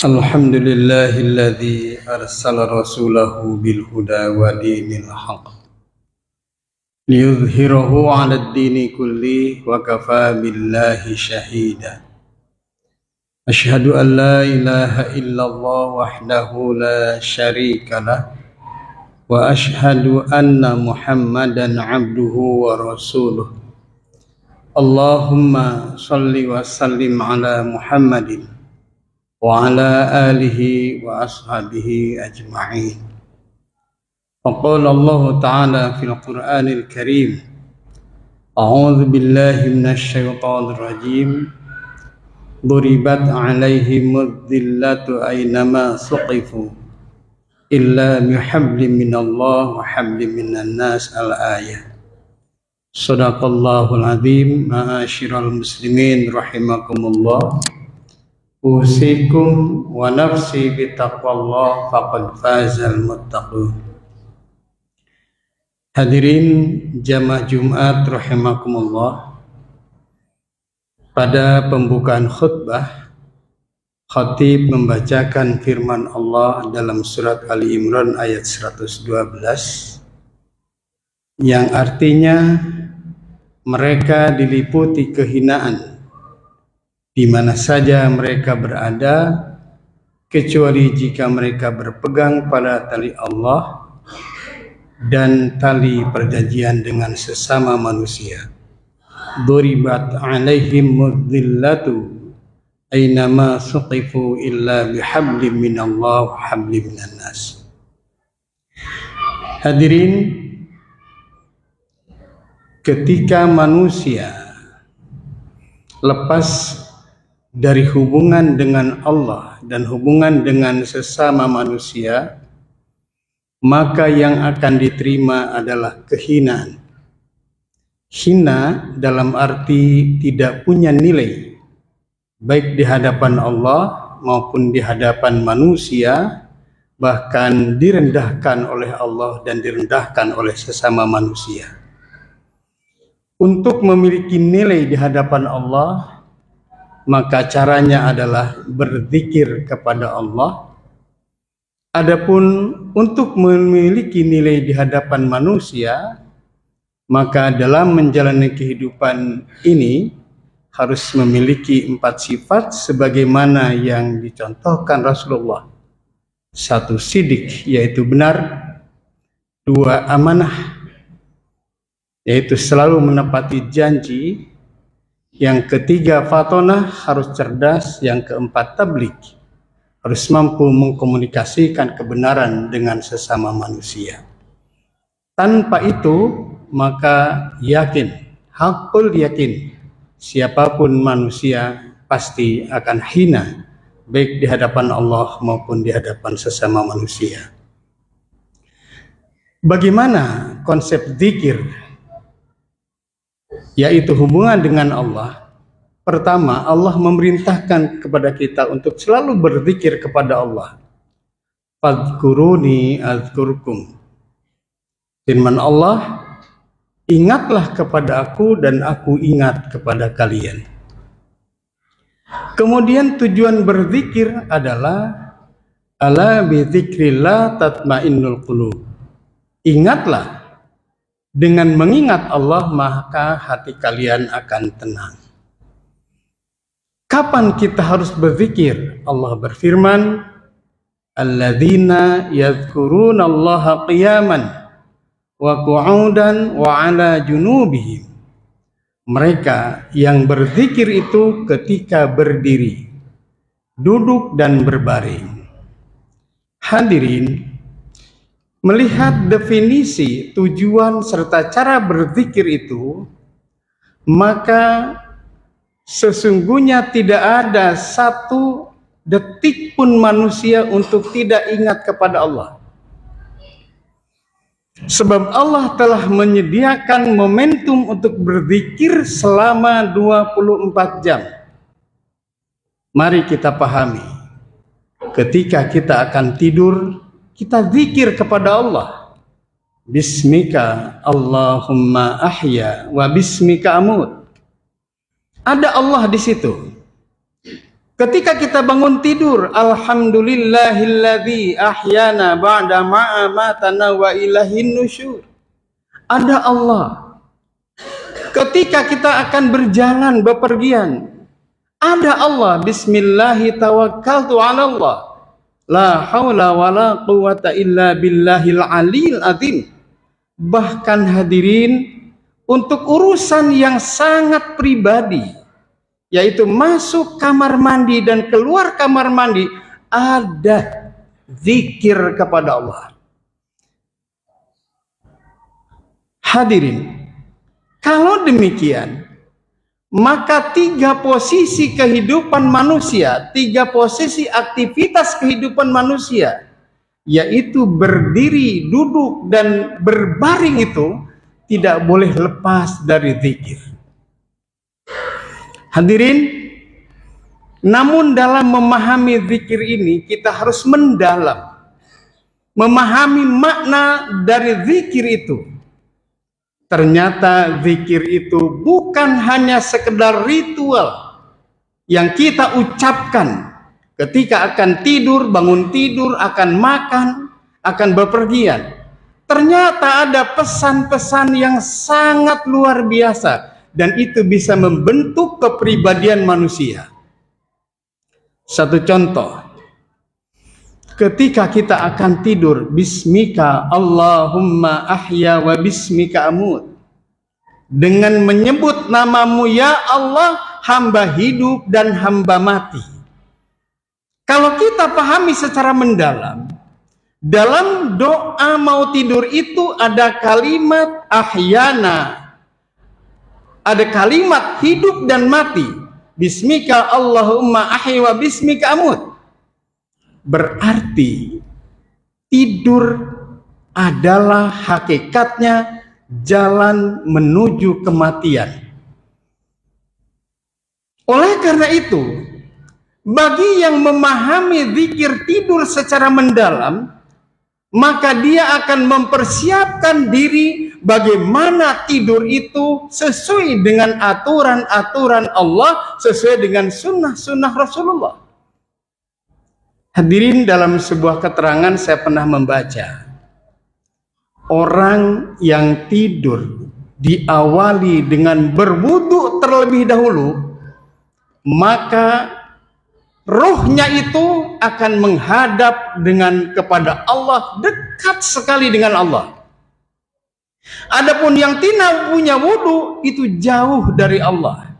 الحمد لله الذي أرسل رسوله بالهدى ودين الحق ليظهره على الدين كله وكفى بالله شهيدا أشهد أن لا إله إلا الله وحده لا شريك له وأشهد أن محمدا عبده ورسوله اللهم صل وسلم على محمد وعلى آله وأصحابه أجمعين. وقال الله تعالى في القرآن الكريم أعوذ بالله من الشيطان الرجيم ضربت عليهم الذلة أينما ثقفوا إلا بحبل من الله وحبل من الناس الآية. صدق الله العظيم. معاشرال muslimin rahimakumullah. Usikum wa nafsi bitaqwallah faqad fazal muttaqun. Hadirin jamaah Jumat rahimakumullah. Pada pembukaan khutbah, khatib membacakan firman Allah dalam surat Ali Imran ayat 112 yang artinya mereka diliputi kehinaan di mana saja mereka berada, kecuali jika mereka berpegang pada tali Allah dan tali perjanjian dengan sesama manusia. Duribat alaihim mudhillatu aynama suqifu illa bihablim minallah wa hablim minan nas. Hadirin, ketika manusia lepas dari hubungan dengan Allah dan hubungan dengan sesama manusia, maka yang akan diterima adalah kehinaan. Hina dalam arti tidak punya nilai, baik di hadapan Allah maupun di hadapan manusia, bahkan direndahkan oleh Allah dan direndahkan oleh sesama manusia. Untuk memiliki nilai di hadapan Allah, maka caranya adalah berzikir kepada Allah. Adapun untuk memiliki nilai di hadapan manusia, maka dalam menjalani kehidupan ini harus memiliki 4 sifat sebagaimana yang dicontohkan Rasulullah. 1, sidik, yaitu benar. 2, amanah, yaitu selalu menepati janji. Yang ketiga, fatonah, harus cerdas. Yang keempat, tablik, harus mampu mengkomunikasikan kebenaran dengan sesama manusia. Tanpa itu, maka yakin, hakul yakin, siapapun manusia pasti akan hina, baik di hadapan Allah maupun di hadapan sesama manusia. Bagaimana konsep zikir, yaitu hubungan dengan Allah? Pertama, Allah memerintahkan kepada kita untuk selalu berzikir kepada Allah. Fadhkuruni azkurkum. Firman Allah, ingatlah kepada aku dan aku ingat kepada kalian. Kemudian tujuan berzikir adalah ala bizikrillah tatmainnul qulub. Ingatlah, dengan mengingat Allah maka hati kalian akan tenang. Kapan kita harus berzikir? Allah berfirman, alladzina yadhkurunallaha qiyaman wa qu'udan wa ala junubihim. Mereka yang berzikir itu ketika berdiri, duduk dan berbaring. Hadirin, melihat definisi, tujuan, serta cara berzikir itu, maka sesungguhnya tidak ada 1 detik pun manusia untuk tidak ingat kepada Allah. Sebab Allah telah menyediakan momentum untuk berzikir selama 24 jam. Mari kita pahami, ketika kita akan tidur, kita zikir kepada Allah. Bismika Allahumma ahya wa bismika amut. Ada Allah di situ. Ketika kita bangun tidur, alhamdulillahilladzi ahyana ba'da ma amatana wa ilaihin nusyur. Ada Allah. Ketika kita akan berjalan bepergian, ada Allah. Bismillahi tawakkaltu 'ala Allah. La haula wala quwata illa billahil aliyil azim. Bahkan hadirin, untuk urusan yang sangat pribadi, yaitu masuk kamar mandi dan keluar kamar mandi, ada zikir kepada Allah. Hadirin, kalau demikian, maka 3 posisi kehidupan manusia, 3 posisi aktivitas kehidupan manusia, yaitu berdiri, duduk, dan berbaring itu tidak boleh lepas dari zikir. Hadirin, namun dalam memahami zikir ini kita harus mendalam, memahami makna dari zikir itu. Ternyata zikir itu bukan hanya sekedar ritual yang kita ucapkan ketika akan tidur, bangun tidur, akan makan, akan bepergian. Ternyata ada pesan-pesan yang sangat luar biasa, dan itu bisa membentuk kepribadian manusia. Satu contoh, ketika kita akan tidur, bismika Allahumma ahya wa bismika amut. Dengan menyebut namamu ya Allah, hamba hidup dan hamba mati. Kalau kita pahami secara mendalam, dalam doa mau tidur itu ada kalimat ahyana, ada kalimat hidup dan mati. Bismika Allahumma ahya wa bismika amut. Berarti tidur adalah hakikatnya jalan menuju kematian. Oleh karena itu, bagi yang memahami zikir tidur secara mendalam, maka dia akan mempersiapkan diri bagaimana tidur itu sesuai dengan aturan-aturan Allah, sesuai dengan sunnah-sunnah Rasulullah. Hadirin, dalam sebuah keterangan saya pernah membaca, orang yang tidur diawali dengan berwudu terlebih dahulu, maka rohnya itu akan menghadap kepada Allah, dekat sekali dengan Allah. Adapun yang tidak punya wudu itu jauh dari Allah.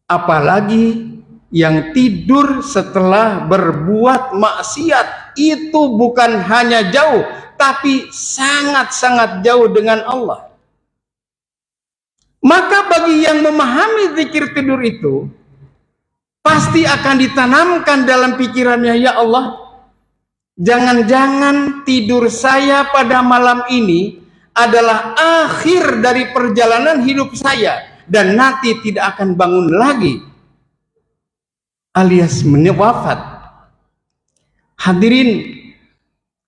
Apalagi yang tidur setelah berbuat maksiat, itu bukan hanya jauh, tapi sangat-sangat jauh dengan Allah. Maka bagi yang memahami zikir tidur itu, pasti akan ditanamkan dalam pikirannya, ya Allah, jangan-jangan tidur saya pada malam ini adalah akhir dari perjalanan hidup saya, dan nanti tidak akan bangun lagi, alias wafat. Hadirin,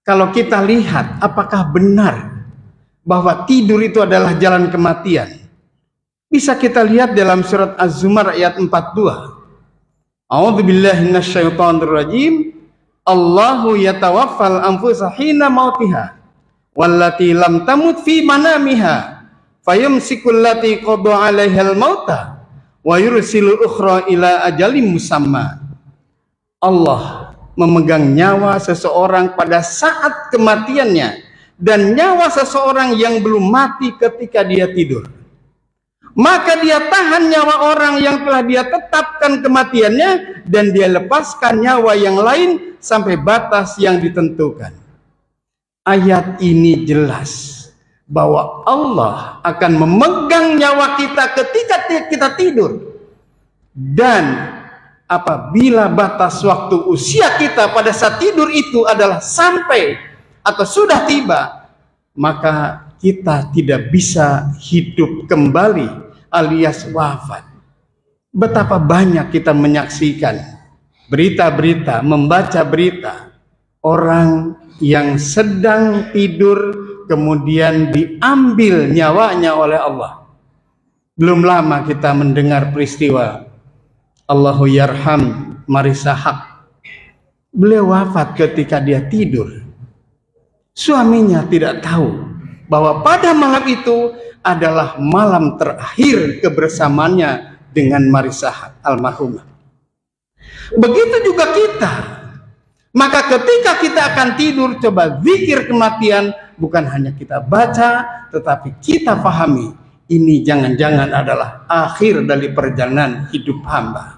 kalau kita lihat apakah benar bahwa tidur itu adalah jalan kematian, bisa kita lihat dalam surat Az-Zumar ayat 42. A'udzubillahi minasyaitonirrajim. Allahu yatawaffal anfusa hina mautiha wallati lam tamut fi manamiha fayumsikul lati qada 'alaihal mauta wa yursilul ukhra ila ajalim musamma. Allah memegang nyawa seseorang pada saat kematiannya dan nyawa seseorang yang belum mati ketika dia tidur. Maka dia tahan nyawa orang yang telah dia tetapkan kematiannya, dan dia lepaskan nyawa yang lain sampai batas yang ditentukan. Ayat ini jelas bahwa Allah akan memegang nyawa kita ketika kita tidur. Dan apabila batas waktu usia kita pada saat tidur itu adalah sampai atau sudah tiba, maka kita tidak bisa hidup kembali, alias wafat. Betapa banyak kita menyaksikan berita-berita, membaca berita orang yang sedang tidur kemudian diambil nyawanya oleh Allah. Belum lama kita mendengar peristiwa Allahu yarham Marissa Haque. Beliau wafat ketika dia tidur. Suaminya tidak tahu bahwa pada malam itu adalah malam terakhir kebersamaannya dengan Marissa Haque almarhumah. Begitu juga kita. Maka ketika kita akan tidur, coba zikir kematian, bukan hanya kita baca, tetapi kita pahami, ini jangan-jangan adalah akhir dari perjalanan hidup hamba.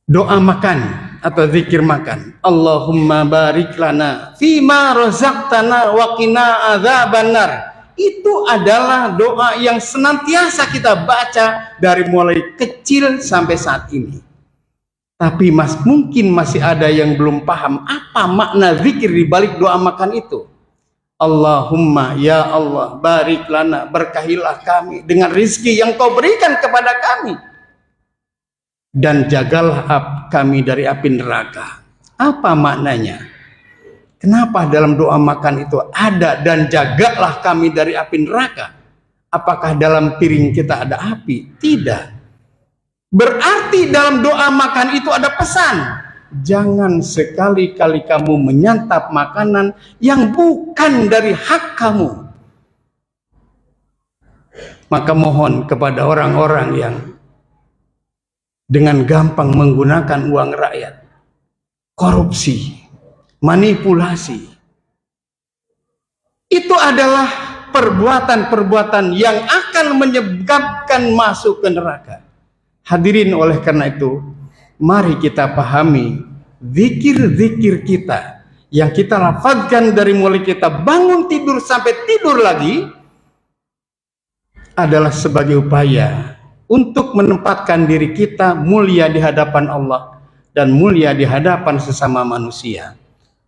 Doa makan atau zikir makan. Allahumma barik lana fima razaqtana wa qina adzabannar. Itu adalah doa yang senantiasa kita baca dari mulai kecil sampai saat ini. Tapi mungkin masih ada yang belum paham apa makna zikir di balik doa makan itu. Allahumma, ya Allah, barik lana, berkahilah kami dengan rizki yang kau berikan kepada kami. Dan jagalah kami dari api neraka. Apa maknanya? Kenapa dalam doa makan itu ada dan jagalah kami dari api neraka? Apakah dalam piring kita ada api? Tidak. Berarti dalam doa makan itu ada pesan. Jangan sekali-kali kamu menyantap makanan yang bukan dari hak kamu. Maka mohon kepada orang-orang yang dengan gampang menggunakan uang rakyat, korupsi, manipulasi, itu adalah perbuatan-perbuatan yang akan menyebabkan masuk ke neraka. Hadirin, oleh karena itu, mari kita pahami zikir-zikir kita yang kita lafazkan dari mulai kita bangun tidur sampai tidur lagi adalah sebagai upaya untuk menempatkan diri kita mulia di hadapan Allah dan mulia di hadapan sesama manusia.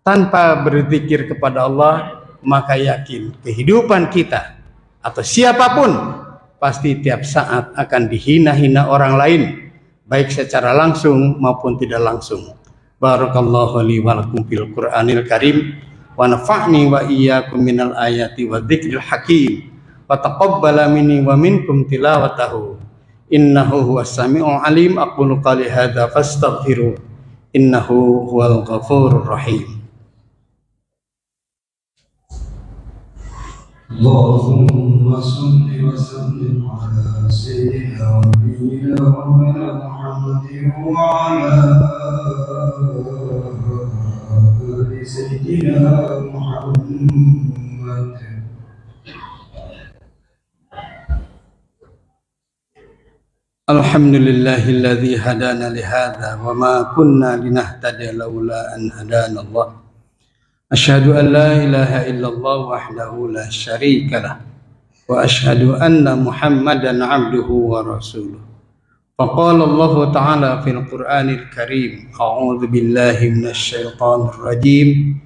Tanpa berzikir kepada Allah, maka yakin kehidupan kita atau siapapun pasti tiap saat akan dihina-hina orang lain, baik secara langsung maupun tidak langsung. Barakallahu li wa lakum fil Qur'anil Karim wa nafa'ni wa iyyakum minal ayati wa dzikril hakim wa taqabbala minni wa minkum tilawatahu. Innahu huwas sami'ul alim. Aqulu qali hadza fastaghfiru innahu huwal ghafurur rahim. Allahumma salli wa sallim ala sayyidina wa nabiyyina Muhammadin wa ala ali sayyidina Muhammad. Alhamdulillahilladzi hadana lihadza wa ma kunna linahtadiya laula an hadana Allah. Asyhadu an la ilaha illallah wahdahu la syarika lah wa asyhadu anna Muhammadan abduhu wa rasuluh. Faqala Allah ta'ala fil Qur'anil Karim, a'udzu billahi minasy syaithanir rajim.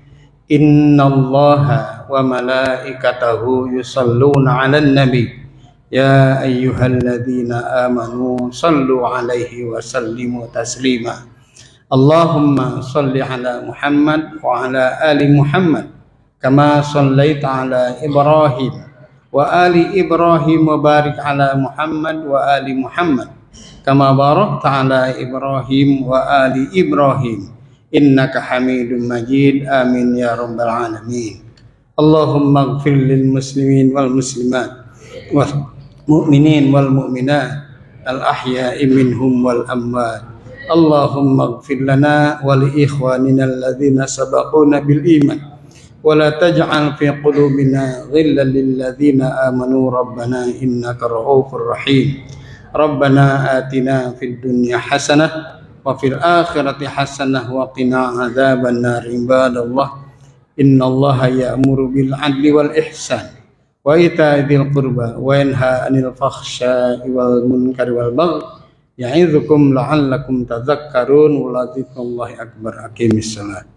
Innallaha wa malaikatahu yusalluna 'alan nabi. Ya ayyuhalladzina amanu sallu alaihi wa sallimu taslima. Allahumma salli ala Muhammad wa ala ali Muhammad kama sallaita ala Ibrahim wa ali Ibrahim wa barik ala Muhammad wa ali Muhammad kama barakta ala Ibrahim wa ali Ibrahim innaka Hamidum Majid. Amin ya rabbal alamin. Allahumma ighfir lil muslimin wal muslimat wal mu'minin wal mu'minat al ahya'i minhum wal amwat. Allahumma ighfir lana wa li ikhwanina alladhina sabaquna bil iman wa la taj'al fi qulubina ghillan lil ladzina amanu rabbana innaka ra'ufur rahim. Rabbana atina fid dunya hasanah wa fil akhirati hasanah wa qina adzaban nar. Ibadallah, innallaha ya'muru bil 'adli wal ihsan wa ita'i dzil qurba wa yanha 'anil fakhsya'i wal munkari wal baghi ya'idzukum la'allakum tadhakkarun. Wa dzikrullahi akbar. Aqimissalat.